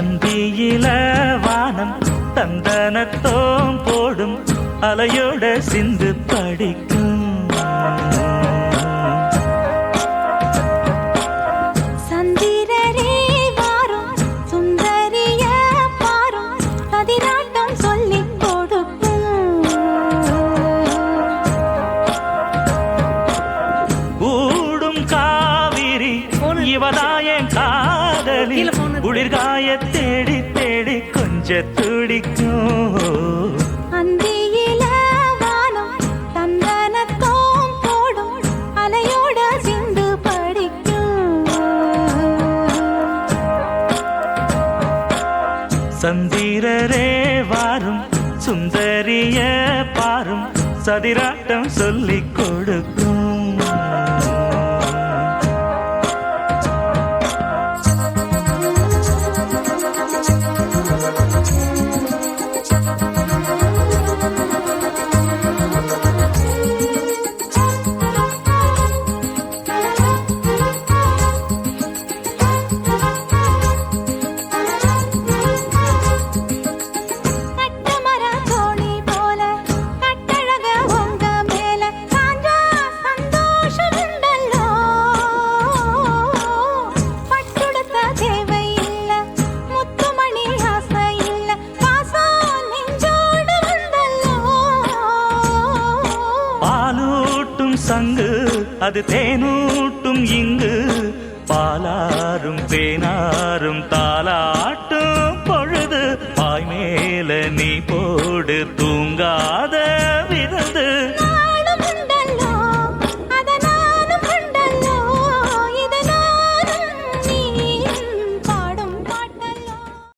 அந்தியில வானம் தந்தனத்தோம் போடும் அலையோட சிந்து படிக்கும். சந்திரரே வாரும் சுந்தரிய பாரும் பதினாட்டம் சொல்லிக் கொடுக்கும். கூடும் காவிரி இவதாயன் காதலி குளிர்காய தேடி தேடி கொஞ்ச துடிக்கும். அந்தியில வானம் தந்தனத்தோம் போடும் அலையோட சிந்து படிக்கும். சந்திரரே வாரும் சுந்தரிய பாரும் சதிராட்டம் சொல்லிக் கொடுக்கும். சங்கு அது தேனூட்டும் இங்கு பாலாரும் தேனாரும் தாலாட்டும் பொழுது பாய் மேல நீ போடு தூங்காத